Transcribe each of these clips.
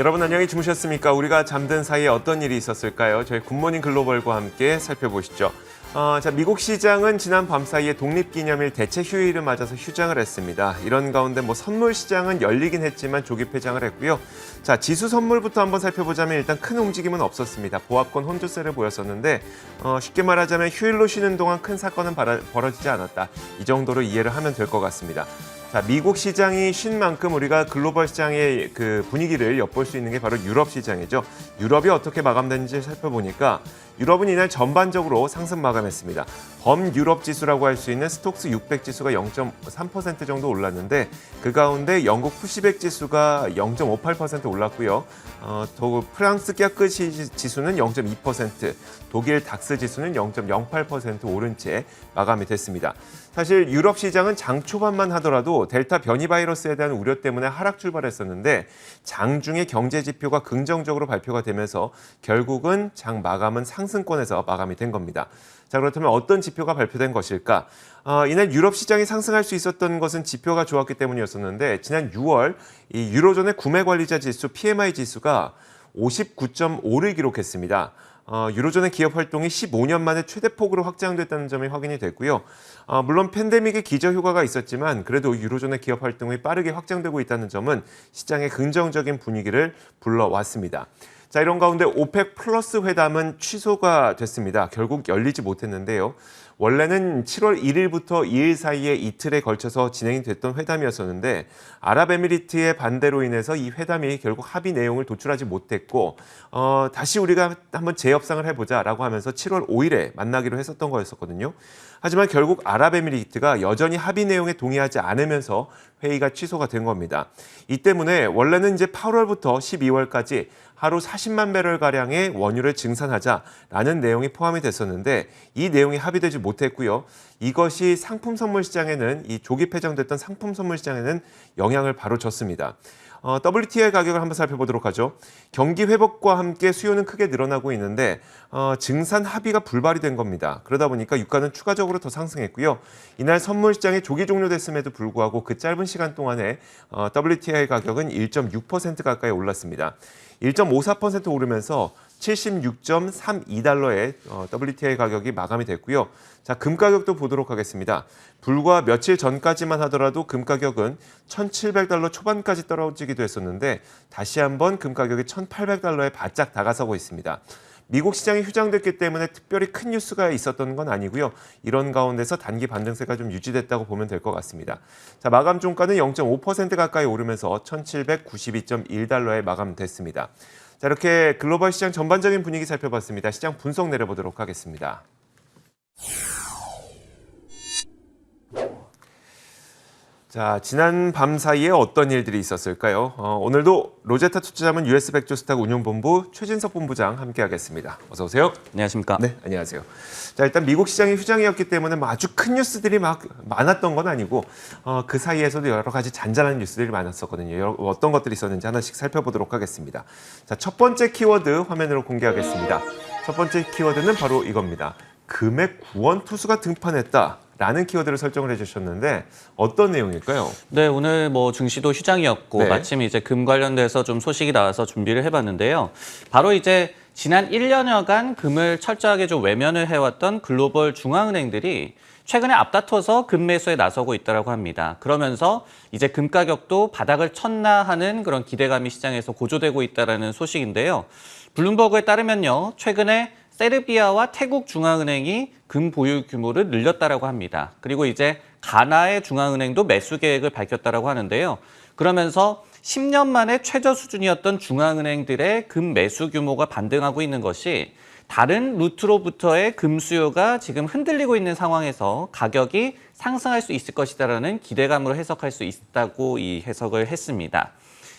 여러분 안녕히 주무셨습니까? 우리가 잠든 사이에 어떤 일이 있었을까요? 저희 굿모닝 글로벌과 함께 살펴보시죠. 미국 시장은 지난 밤 사이에 독립기념일 대체 휴일을 맞아서 휴장을 했습니다. 이런 가운데 선물 시장은 열리긴 했지만 조기 폐장을 했고요. 지수 선물부터 한번 살펴보자면 일단 큰 움직임은 없었습니다. 보합권 혼조세를 보였었는데 쉽게 말하자면 휴일로 쉬는 동안 큰 사건은 벌어지지 않았다. 이 정도로 이해를 하면 될 것 같습니다. 미국 시장이 쉰 만큼 우리가 글로벌 시장의 그 분위기를 엿볼 수 있는 게 바로 유럽 시장이죠. 유럽이 어떻게 마감됐는지 살펴보니까 유럽은 이날 전반적으로 상승 마감했습니다. 범유럽 지수라고 할 수 있는 스톡스 600 지수가 0.3% 정도 올랐는데 그 가운데 영국 푸시백 지수가 0.58% 올랐고요. 프랑스 깍크 지수는 0.2%, 독일 닥스 지수는 0.08% 오른 채 마감이 됐습니다. 사실 유럽 시장은 장 초반만 하더라도 델타 변이 바이러스에 대한 우려 때문에 하락 출발했었는데 장중에 경제 지표가 긍정적으로 발표가 되면서 결국은 장 마감은 상승권에서 마감이 된 겁니다. 그렇다면 어떤 지표가 발표된 것일까? 이날 유럽 시장이 상승할 수 있었던 것은 지표가 좋았기 때문이었었는데 지난 6월 이 유로존의 구매 관리자 지수 PMI 지수가 59.5를 기록했습니다. 유로존의 기업 활동이 15년 만에 최대폭으로 확장됐다는 점이 확인이 됐고요. 물론 팬데믹의 기저효과가 있었지만 그래도 유로존의 기업 활동이 빠르게 확장되고 있다는 점은 시장의 긍정적인 분위기를 불러왔습니다. 이런 가운데 오펙 플러스 회담은 취소가 됐습니다. 결국 열리지 못했는데요. 원래는 7월 1일부터 2일 사이에 이틀에 걸쳐서 진행이 됐던 회담이었었는데 아랍에미리트의 반대로 인해서 이 회담이 결국 합의 내용을 도출하지 못했고 다시 우리가 한번 재협상을 해보자라고 하면서 7월 5일에 만나기로 했었던 거였었거든요. 하지만 결국 아랍에미리트가 여전히 합의 내용에 동의하지 않으면서 회의가 취소가 된 겁니다. 이 때문에 원래는 이제 8월부터 12월까지 하루 40만 배럴가량의 원유를 증산하자라는 내용이 포함이 됐었는데 이 내용이 합의되지 못했고요. 이것이 상품 선물 시장에는 이 조기 폐장됐던 상품 선물 시장에는 영향을 바로 줬습니다. WTI 가격을 한번 살펴보도록 하죠. 경기 회복과 함께 수요는 크게 늘어나고 있는데 증산 합의가 불발이 된 겁니다. 그러다 보니까 유가는 추가적으로 더 상승했고요. 이날 선물 시장이 조기 종료됐음에도 불구하고 그 짧은 시간 동안에 WTI 가격은 1.6% 가까이 올랐습니다. 1.54% 오르면서 76.32달러의 WTI 가격이 마감이 됐고요. 금 가격도 보도록 하겠습니다. 불과 며칠 전까지만 하더라도 금 가격은 1,700달러 초반까지 떨어지기도 했었는데 다시 한번 금 가격이 1,800달러에 바짝 다가서고 있습니다. 미국 시장이 휴장됐기 때문에 특별히 큰 뉴스가 있었던 건 아니고요. 이런 가운데서 단기 반등세가 좀 유지됐다고 보면 될 것 같습니다. 마감 종가는 0.5% 가까이 오르면서 1,792.1달러에 마감됐습니다. 이렇게 글로벌 시장 전반적인 분위기 살펴봤습니다. 시장 분석 내려보도록 하겠습니다. 지난 밤 사이에 어떤 일들이 있었을까요? 오늘도 로제타 투자자문 US 백조스탁 운용본부 최진석 본부장 함께하겠습니다. 어서 오세요. 안녕하십니까? 네, 안녕하세요. 일단 미국 시장이 휴장이었기 때문에 아주 큰 뉴스들이 많았던 건 아니고 그 사이에서도 여러 가지 잔잔한 뉴스들이 많았었거든요. 어떤 것들이 있었는지 하나씩 살펴보도록 하겠습니다. 첫 번째 키워드 화면으로 공개하겠습니다. 첫 번째 키워드는 바로 이겁니다. 금의 구원 투수가 등판했다. 라는 키워드를 설정을 해주셨는데 어떤 내용일까요? 네, 오늘 증시도 휴장이었고 네. 마침 이제 금 관련돼서 좀 소식이 나와서 준비를 해봤는데요. 바로 이제 지난 1년여간 금을 철저하게 좀 외면을 해왔던 글로벌 중앙은행들이 최근에 앞다퉈서 금 매수에 나서고 있다고 합니다. 그러면서 이제 금 가격도 바닥을 쳤나 하는 그런 기대감이 시장에서 고조되고 있다는 소식인데요. 블룸버그에 따르면요, 최근에 세르비아와 태국 중앙은행이 금 보유 규모를 늘렸다라고 합니다. 그리고 이제 가나의 중앙은행도 매수 계획을 밝혔다라고 하는데요. 그러면서 10년 만에 최저 수준이었던 중앙은행들의 금 매수 규모가 반등하고 있는 것이 다른 루트로부터의 금 수요가 지금 흔들리고 있는 상황에서 가격이 상승할 수 있을 것이다라는 기대감으로 해석할 수 있다고 이 해석을 했습니다.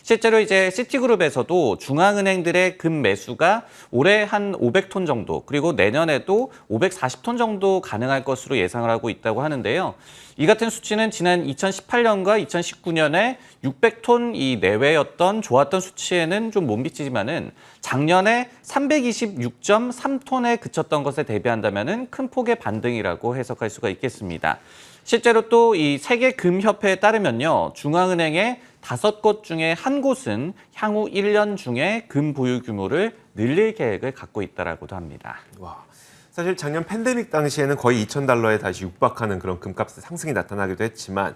실제로 이제 시티그룹에서도 중앙은행들의 금 매수가 올해 한 500톤 정도, 그리고 내년에도 540톤 정도 가능할 것으로 예상을 하고 있다고 하는데요. 이 같은 수치는 지난 2018년과 2019년에 600톤 이 내외였던 좋았던 수치에는 좀 못 미치지만은 작년에 326.3톤에 그쳤던 것에 대비한다면은 큰 폭의 반등이라고 해석할 수가 있겠습니다. 실제로 또 이 세계금협회에 따르면요. 중앙은행의 5곳 중에 한 곳은 향후 1년 중에 금 보유 규모를 늘릴 계획을 갖고 있다라고도 합니다. 와. 사실 작년 팬데믹 당시에는 거의 $2,000에 다시 육박하는 그런 금값의 상승이 나타나기도 했지만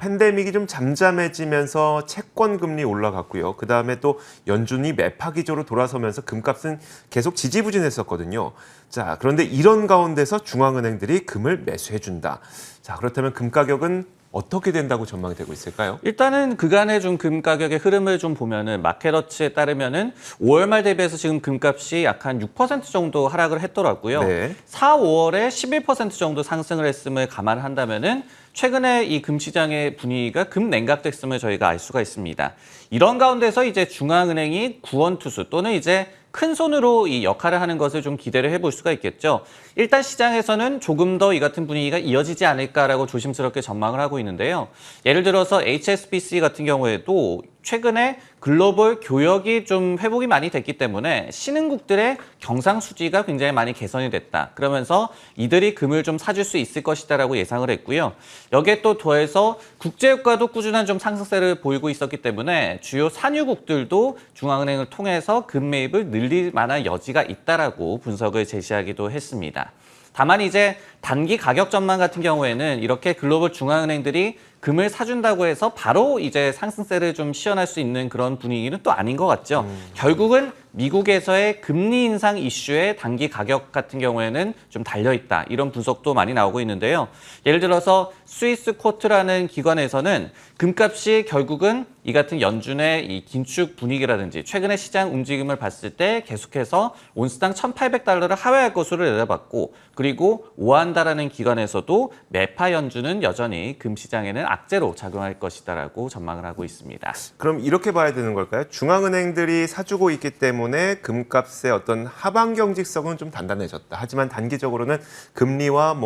팬데믹이 좀 잠잠해지면서 채권 금리 올라갔고요. 그다음에 또 연준이 매파 기조로 돌아서면서 금값은 계속 지지부진했었거든요. 자, 그런데 이런 가운데서 중앙은행들이 금을 매수해 준다. 자, 그렇다면 금 가격은 어떻게 된다고 전망이 되고 있을까요? 일단은 그간의 좀 금 가격의 흐름을 좀 보면은 마켓워치에 따르면은 5월 말 대비해서 지금 금값이 약 한 6% 정도 하락을 했더라고요. 네. 4, 5월에 11% 정도 상승을 했음을 감안한다면은 최근에 이 금 시장의 분위기가 금 냉각됐음을 저희가 알 수가 있습니다. 이런 가운데서 이제 중앙은행이 구원투수 또는 이제 큰 손으로 이 역할을 하는 것을 좀 기대를 해볼 수가 있겠죠. 일단 시장에서는 조금 더 이 같은 분위기가 이어지지 않을까라고 조심스럽게 전망을 하고 있는데요. 예를 들어서 HSBC 같은 경우에도 최근에 글로벌 교역이 좀 회복이 많이 됐기 때문에 신흥국들의 경상수지가 굉장히 많이 개선이 됐다. 그러면서 이들이 금을 좀 사줄 수 있을 것이다라고 예상을 했고요. 여기에 또 더해서 국제유가도 꾸준한 좀 상승세를 보이고 있었기 때문에 주요 산유국들도 중앙은행을 통해서 금 매입을 늘릴 만한 여지가 있다라고 분석을 제시하기도 했습니다. 다만 이제 단기 가격 전망 같은 경우에는 이렇게 글로벌 중앙은행들이 금을 사준다고 해서 바로 이제 상승세를 좀 시현할 수 있는 그런 분위기는 또 아닌 것 같죠. 결국은 미국에서의 금리 인상 이슈에 단기 가격 같은 경우에는 좀 달려있다. 이런 분석도 많이 나오고 있는데요. 예를 들어서 스위스 쿼트라는 기관에서는 금값이 결국은 이 같은 연준의 이 긴축 분위기라든지 최근의 시장 움직임을 봤을 때 계속해서 온스당 $1,800를 하회할 것으로 내다봤고 그리고 오한다라는 기관에서도 매파 연준은 여전히 금 시장에는 악재로 작용할 것이다라고 전망을 하고 있습니다. 그럼 이렇게 봐야 되는 걸까요? 중앙은행들이 사주고 있기 때문에 금값의 어떤 하방 경직성은 좀 단단해졌다. 하지만 단기적으로는 금리와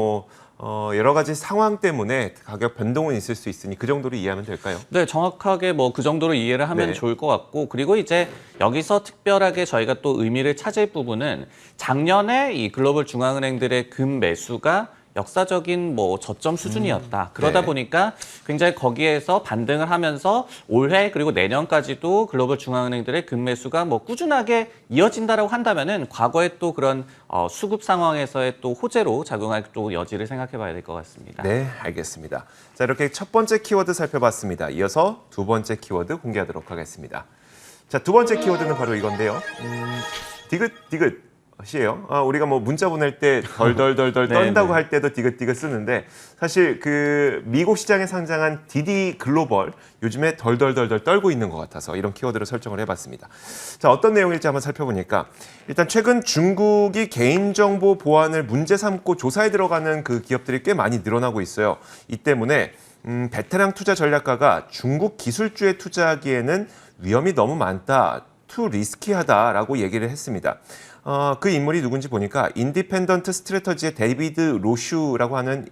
여러 가지 상황 때문에 가격 변동은 있을 수 있으니 그 정도로 이해하면 될까요? 네, 정확하게 그 정도로 이해를 하면 네. 좋을 것 같고 그리고 이제 여기서 특별하게 저희가 또 의미를 찾을 부분은 작년에 이 글로벌 중앙은행들의 금 매수가 역사적인 저점 수준이었다. 그러다 네. 보니까 굉장히 거기에서 반등을 하면서 올해 그리고 내년까지도 글로벌 중앙은행들의 금 매수가 꾸준하게 이어진다라고 한다면은 과거에 또 그런 수급 상황에서의 또 호재로 작용할 또 여지를 생각해 봐야 될 것 같습니다. 네, 알겠습니다. 자, 이렇게 첫 번째 키워드 살펴봤습니다. 이어서 두 번째 키워드 공개하도록 하겠습니다. 자, 두 번째 키워드는 바로 이건데요. 디귿디귿. 이에요. 우리가 문자 보낼 때 덜덜덜덜 네, 떤다고 네. 할 때도 디귿디귿 쓰는데 사실 그 미국 시장에 상장한 디디 글로벌 요즘에 덜덜덜덜 떨고 있는 것 같아서 이런 키워드를 설정을 해봤습니다. 자, 어떤 내용일지 한번 살펴보니까 일단 최근 중국이 개인정보 보안을 문제 삼고 조사에 들어가는 그 기업들이 꽤 많이 늘어나고 있어요. 이 때문에 베테랑 투자 전략가가 중국 기술주에 투자하기에는 위험이 너무 많다, 투 리스키하다라고 얘기를 했습니다. 그 인물이 누군지 보니까 인디펜던트 스트래터지의 데이비드 로슈라고 하는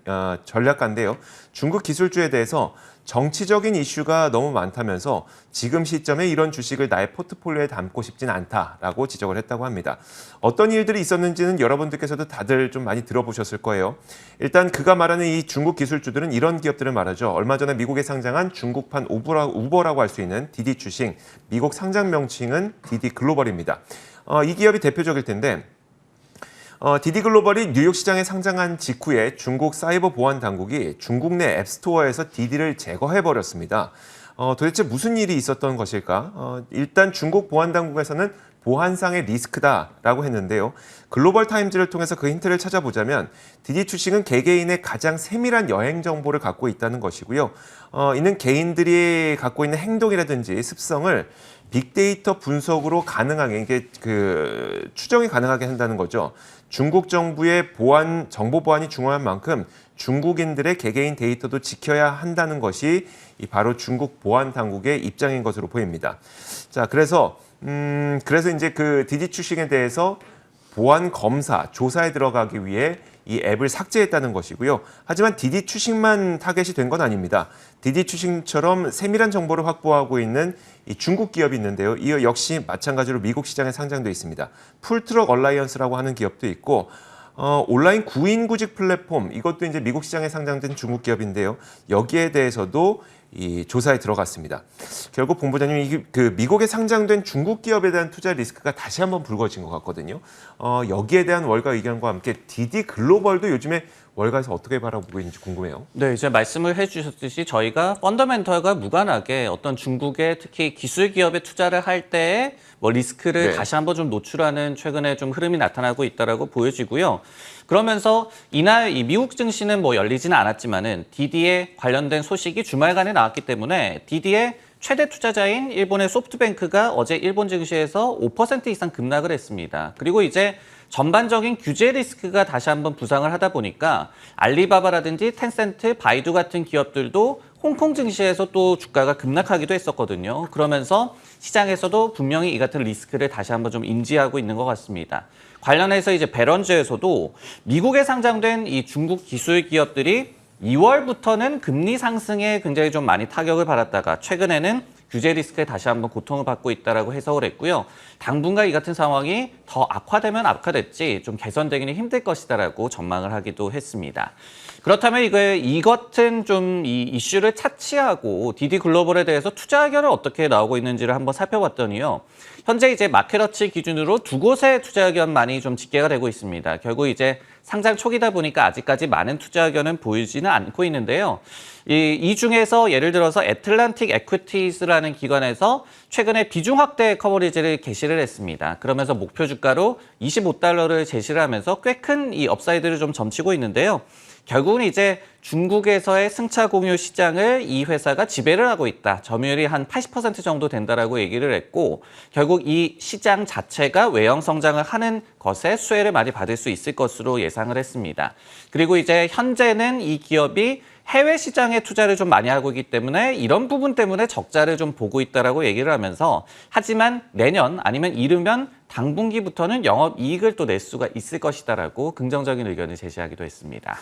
전략가인데요. 중국 기술주에 대해서 정치적인 이슈가 너무 많다면서 지금 시점에 이런 주식을 나의 포트폴리오에 담고 싶진 않다라고 지적을 했다고 합니다. 어떤 일들이 있었는지는 여러분들께서도 다들 좀 많이 들어보셨을 거예요. 일단 그가 말하는 이 중국 기술주들은 이런 기업들을 말하죠. 얼마 전에 미국에 상장한 중국판 우버라고 할 수 있는 디디 주식, 미국 상장 명칭은 디디 글로벌입니다. 이 기업이 대표적일 텐데 디디 글로벌이 뉴욕 시장에 상장한 직후에 중국 사이버 보안 당국이 중국 내 앱스토어에서 디디를 제거해버렸습니다. 도대체 무슨 일이 있었던 것일까? 일단 중국 보안 당국에서는 보안상의 리스크다라고 했는데요. 글로벌 타임즈를 통해서 그 힌트를 찾아보자면 디디 주식은 개개인의 가장 세밀한 여행 정보를 갖고 있다는 것이고요. 이는 개인들이 갖고 있는 행동이라든지 습성을 빅데이터 분석으로 가능하게 이게 추정이 가능하게 한다는 거죠. 중국 정부의 정보 보안이 중요한 만큼 중국인들의 개개인 데이터도 지켜야 한다는 것이 바로 중국 보안 당국의 입장인 것으로 보입니다. 자, 그래서 이제 그 디디 주식에 대해서 보안 검사, 조사에 들어가기 위해 이 앱을 삭제했다는 것이고요. 하지만 디디 추식만 타겟이 된 건 아닙니다. 디디 추식처럼 세밀한 정보를 확보하고 있는 이 중국 기업이 있는데요. 이 역시 마찬가지로 미국 시장에 상장돼 있습니다. 풀트럭 얼라이언스라고 하는 기업도 있고 온라인 구인 구직 플랫폼 이것도 이제 미국 시장에 상장된 중국 기업인데요. 여기에 대해서도 이 조사에 들어갔습니다. 결국 본부장님 이게 그 미국에 상장된 중국 기업에 대한 투자 리스크가 다시 한번 불거진 것 같거든요. 여기에 대한 월가 의견과 함께 디디 글로벌도 요즘에 월가에서 어떻게 바라보고 있는지 궁금해요. 네, 이제 말씀을 해주셨듯이 저희가 펀더멘털과 무관하게 어떤 중국의 특히 기술 기업에 투자를 할 때에 뭐 리스크를 네. 다시 한번 좀 노출하는 최근에 좀 흐름이 나타나고 있다라고 보여지고요. 그러면서 이날 이 미국 증시는 뭐 열리지는 않았지만은 디디에 관련된 소식이 주말간에 나왔기 때문에 디디의 최대 투자자인 일본의 소프트뱅크가 어제 일본 증시에서 5% 이상 급락을 했습니다. 그리고 이제 전반적인 규제 리스크가 다시 한번 부상을 하다 보니까 알리바바라든지 텐센트, 바이두 같은 기업들도 홍콩 증시에서 또 주가가 급락하기도 했었거든요. 그러면서 시장에서도 분명히 이 같은 리스크를 다시 한번 좀 인지하고 있는 것 같습니다. 관련해서 이제 베런즈에서도 미국에 상장된 이 중국 기술 기업들이 2월부터는 금리 상승에 굉장히 좀 많이 타격을 받았다가 최근에는 규제 리스크에 다시 한번 고통을 받고 있다라고 해석을 했고요. 당분간 이 같은 상황이 더 악화되면 악화됐지 좀 개선되기는 힘들 것이다라고 전망을 하기도 했습니다. 그렇다면 이 같은 좀 이 이슈를 차치하고 디디 글로벌에 대해서 투자 의견을 어떻게 나오고 있는지를 한번 살펴봤더니요. 현재 이제 마켓워치 기준으로 두 곳의 투자 의견만이 좀 집계가 되고 있습니다. 결국 이제 상장 초기다 보니까 아직까지 많은 투자 의견은 보이지는 않고 있는데요. 이 중에서 예를 들어서 애틀란틱 에퀴티스라는 기관에서 최근에 비중 확대 커버리지를 게시를 했습니다. 그러면서 목표 주가로 $25를 제시를 하면서 꽤 큰 이 업사이드를 좀 점치고 있는데요. 결국은 이제 중국에서의 승차 공유 시장을 이 회사가 지배를 하고 있다. 점유율이 한 80% 정도 된다라고 얘기를 했고 결국 이 시장 자체가 외형 성장을 하는 것에 수혜를 많이 받을 수 있을 것으로 예상을 했습니다. 그리고 이제 현재는 이 기업이 해외 시장에 투자를 좀 많이 하고 있기 때문에 이런 부분 때문에 적자를 좀 보고 있다라고 얘기를 하면서 하지만 내년 아니면 이르면 당분기부터는 영업이익을 또 낼 수가 있을 것이다라고 긍정적인 의견을 제시하기도 했습니다.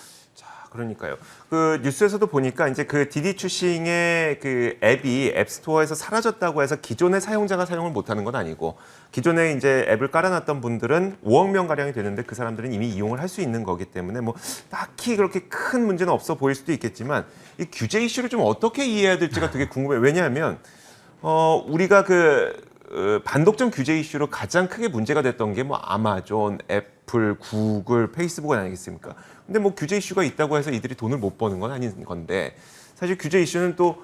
그러니까요. 그 뉴스에서도 보니까 이제 그 디디 추싱의 그 앱이 앱스토어에서 사라졌다고 해서 기존의 사용자가 사용을 못하는 건 아니고 기존에 이제 앱을 깔아놨던 분들은 5억 명 가량이 되는데 그 사람들은 이미 이용을 할 수 있는 거기 때문에 뭐 딱히 그렇게 큰 문제는 없어 보일 수도 있겠지만 이 규제 이슈를 좀 어떻게 이해해야 될지가 되게 궁금해요. 왜냐하면 우리가 반독점 규제 이슈로 가장 크게 문제가 됐던 게 뭐 아마존, 애플, 구글, 페이스북은 아니겠습니까? 근데 뭐 규제 이슈가 있다고 해서 이들이 돈을 못 버는 건 아닌 건데 사실 규제 이슈는 또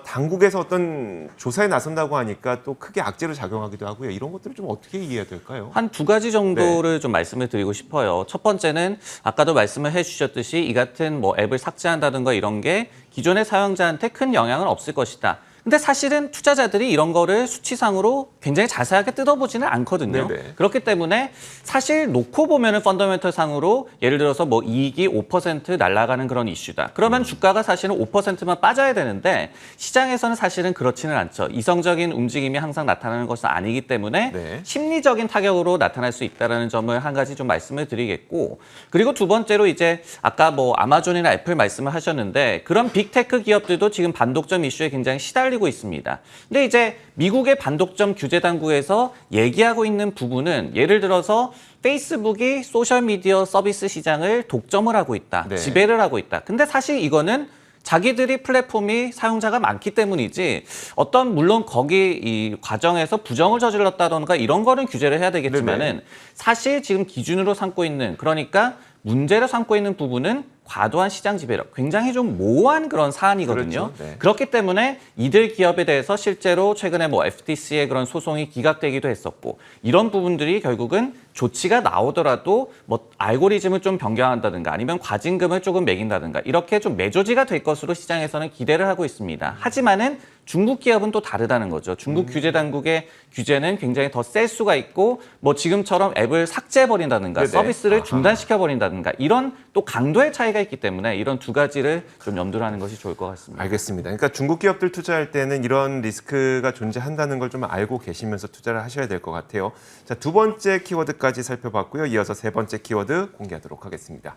당국에서 어떤 조사에 나선다고 하니까 또 크게 악재로 작용하기도 하고요. 이런 것들을 좀 어떻게 이해해야 될까요? 한 두 가지 정도를 좀 말씀을 드리고 싶어요. 첫 번째는 아까도 말씀을 해주셨듯이 이 같은 뭐 앱을 삭제한다든가 이런 게 기존의 사용자한테 큰 영향은 없을 것이다. 근데 사실은 투자자들이 이런 거를 수치상으로 굉장히 자세하게 뜯어보지는 않거든요. 네네. 그렇기 때문에 사실 놓고 보면은 펀더멘털 상으로 예를 들어서 뭐 이익이 5% 날아가는 그런 이슈다. 그러면 주가가 사실은 5%만 빠져야 되는데 시장에서는 사실은 그렇지는 않죠. 이성적인 움직임이 항상 나타나는 것은 아니기 때문에 네. 심리적인 타격으로 나타날 수 있다는 점을 한 가지 좀 말씀을 드리겠고 그리고 두 번째로 이제 아까 뭐 아마존이나 애플 말씀을 하셨는데 그런 빅테크 기업들도 지금 반독점 이슈에 굉장히 시달리고 있습니다. 근데 이제 미국의 반독점 규제 당국에서 얘기하고 있는 부분은 예를 들어서 페이스북이 소셜미디어 서비스 시장을 독점을 하고 있다. 네. 지배를 하고 있다. 근데 사실 이거는 자기들이 플랫폼이 사용자가 많기 때문이지 어떤 물론 거기 이 과정에서 부정을 저질렀다던가 이런 거는 규제를 해야 되겠지만은 네네. 사실 지금 기준으로 삼고 있는 그러니까 문제로 삼고 있는 부분은 과도한 시장 지배력, 굉장히 좀 모호한 그런 사안이거든요. 그렇죠. 네. 그렇기 때문에 이들 기업에 대해서 실제로 최근에 뭐 FTC의 그런 소송이 기각되기도 했었고 이런 부분들이 결국은 조치가 나오더라도 뭐 알고리즘을 좀 변경한다든가 아니면 과징금을 조금 매긴다든가 이렇게 좀 매조지가 될 것으로 시장에서는 기대를 하고 있습니다. 하지만은 중국 기업은 또 다르다는 거죠. 중국 규제 당국의 규제는 굉장히 더 셀 수가 있고 뭐 지금처럼 앱을 삭제해버린다든가 네네. 서비스를 아하. 중단시켜버린다든가 이런 또 강도의 차이가 있기 때문에 이런 두 가지를 좀 염두를 하는 것이 좋을 것 같습니다. 알겠습니다. 그러니까 중국 기업들 투자할 때는 이런 리스크가 존재한다는 걸 좀 알고 계시면서 투자를 하셔야 될 것 같아요. 자, 두 번째 키워드까지 살펴봤고요. 이어서 세 번째 키워드 공개하도록 하겠습니다.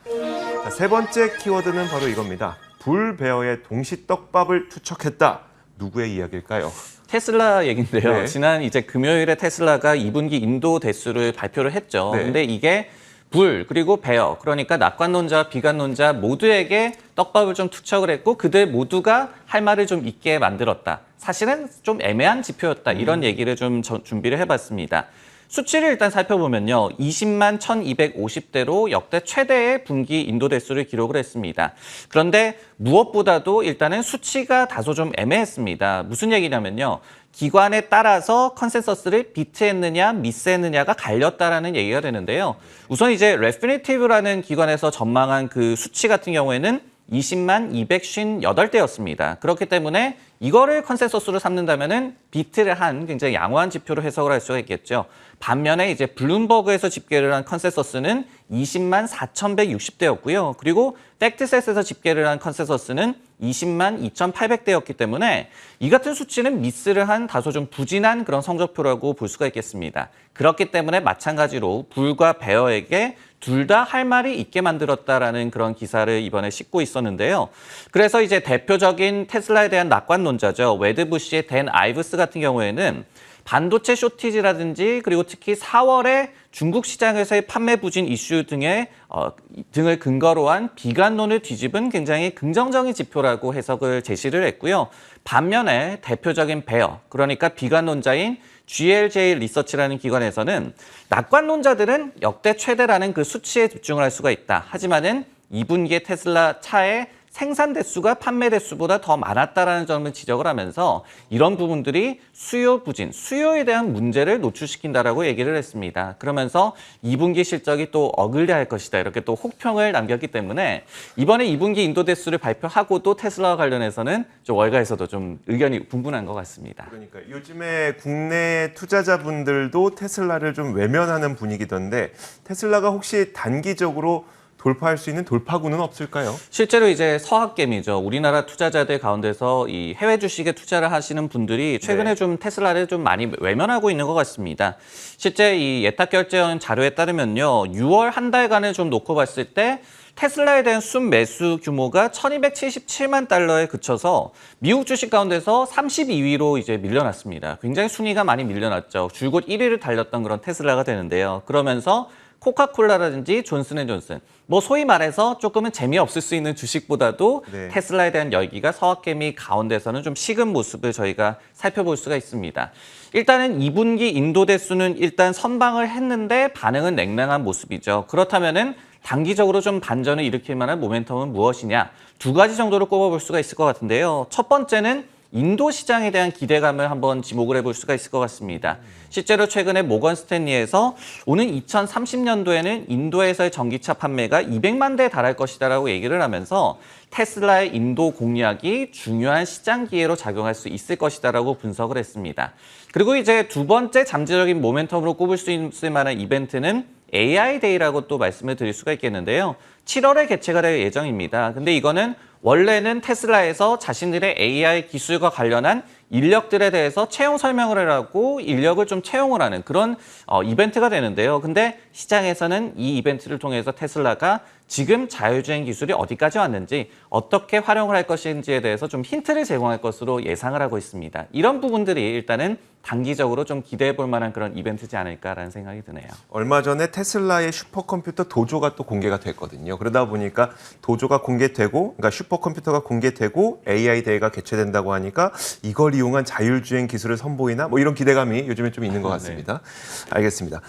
자, 세 번째 키워드는 바로 이겁니다. 불베어의 동시떡밥을 투척했다. 누구의 이야기일까요? 테슬라 얘긴데요. 네. 지난 이제 금요일에 테슬라가 2분기 인도 대수를 발표를 했죠. 네. 근데 이게 불 그리고 베어 그러니까 낙관론자와 비관론자 모두에게 떡밥을 좀 투척을 했고 그들 모두가 할 말을 좀 있게 만들었다. 사실은 좀 애매한 지표였다. 이런 얘기를 좀 준비를 해봤습니다. 수치를 일단 살펴보면요. 20만 1250대로 역대 최대의 분기 인도 대수를 기록을 했습니다. 그런데 무엇보다도 일단은 수치가 다소 좀 애매했습니다. 무슨 얘기냐면요. 기관에 따라서 컨센서스를 비트했느냐 미스했느냐가 갈렸다라는 얘기가 되는데요. 우선 이제 레피니티브라는 기관에서 전망한 그 수치 같은 경우에는 20만 258대였습니다. 그렇기 때문에 이거를 컨센서스로 삼는다면은 비트를 한 굉장히 양호한 지표로 해석을 할 수가 있겠죠. 반면에 이제 블룸버그에서 집계를 한 컨센서스는 20만 4,160대였고요. 그리고 팩트셋에서 집계를 한 컨센서스는 20만 2,800대였기 때문에 이 같은 수치는 미스를 한 다소 좀 부진한 그런 성적표라고 볼 수가 있겠습니다. 그렇기 때문에 마찬가지로 불과 베어에게 둘 다 할 말이 있게 만들었다라는 그런 기사를 이번에 싣고 있었는데요. 그래서 이제 대표적인 테슬라에 대한 낙관론자죠. 웨드부시의 댄 아이브스 같은 경우에는 반도체 쇼티지라든지 그리고 특히 4월에 중국 시장에서의 판매 부진 이슈 등을 근거로 한 비관론을 뒤집은 굉장히 긍정적인 지표라고 해석을 제시를 했고요. 반면에 대표적인 베어, 그러니까 비관론자인 GLJ 리서치라는 기관에서는 낙관론자들은 역대 최대라는 그 수치에 집중을 할 수가 있다. 하지만은 2분기에 테슬라 차의 생산 대수가 판매 대수보다 더 많았다라는 점을 지적을 하면서 이런 부분들이 수요 부진, 수요에 대한 문제를 노출시킨다라고 얘기를 했습니다. 그러면서 2분기 실적이 또 어글리할 것이다. 이렇게 또 혹평을 남겼기 때문에 이번에 2분기 인도 대수를 발표하고도 테슬라와 관련해서는 좀 월가에서도 좀 의견이 분분한 것 같습니다. 그러니까 요즘에 국내 투자자분들도 테슬라를 좀 외면하는 분위기던데 테슬라가 혹시 단기적으로 돌파할 수 있는 돌파구는 없을까요? 실제로 이제 서학개미죠. 우리나라 투자자들 가운데서 이 해외 주식에 투자를 하시는 분들이 최근에 네. 좀 테슬라를 좀 많이 외면하고 있는 것 같습니다. 실제 이 예탁결제원 자료에 따르면요. 6월 한 달간을 좀 놓고 봤을 때 테슬라에 대한 순매수 규모가 1277만 달러에 그쳐서 미국 주식 가운데서 32위로 이제 밀려났습니다. 굉장히 순위가 많이 밀려났죠. 줄곧 1위를 달렸던 그런 테슬라가 되는데요. 그러면서 코카콜라라든지 존슨앤존슨, 뭐 소위 말해서 조금은 재미없을 수 있는 주식보다도 네. 테슬라에 대한 열기가 서학개미 가운데서는 좀 식은 모습을 저희가 살펴볼 수가 있습니다. 일단은 2분기 인도 대수는 일단 선방을 했는데 반응은 냉랭한 모습이죠. 그렇다면은 단기적으로 좀 반전을 일으킬 만한 모멘텀은 무엇이냐? 두 가지 정도로 꼽아볼 수가 있을 것 같은데요. 첫 번째는 인도 시장에 대한 기대감을 한번 지목을 해볼 수가 있을 것 같습니다. 실제로 최근에 모건 스탠리에서 오는 2030년도에는 인도에서의 전기차 판매가 200만 대에 달할 것이다라고 얘기를 하면서 테슬라의 인도 공략이 중요한 시장 기회로 작용할 수 있을 것이다라고 분석을 했습니다. 그리고 이제 두 번째 잠재적인 모멘텀으로 꼽을 수 있을 만한 이벤트는 AI 데이라고 또 말씀을 드릴 수가 있겠는데요. 7월에 개최가 될 예정입니다. 근데 이거는 원래는 테슬라에서 자신들의 AI 기술과 관련한 인력들에 대해서 채용 설명을 하라고 인력을 좀 채용을 하는 그런 이벤트가 되는데요. 근데 시장에서는 이 이벤트를 통해서 테슬라가 지금 자율주행 기술이 어디까지 왔는지 어떻게 활용을 할 것인지에 대해서 좀 힌트를 제공할 것으로 예상을 하고 있습니다. 이런 부분들이 일단은 단기적으로 좀 기대해 볼 만한 그런 이벤트지 않을까라는 생각이 드네요. 얼마 전에 테슬라의 슈퍼컴퓨터 도조가 또 공개가 됐거든요. 그러다 보니까 도조가 공개되고, 그러니까 슈퍼컴퓨터가 공개되고 AI 대회가 개최된다고 하니까 이걸 이용한 자율주행 기술을 선보이나 뭐 이런 기대감이 요즘에 좀 있는 것 같습니다. 알겠습니다.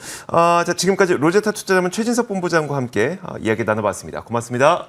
자, 지금까지 로제타 투자자문 최진석 본부장과 함께 이야기 나눠봤습니다. 고맙습니다.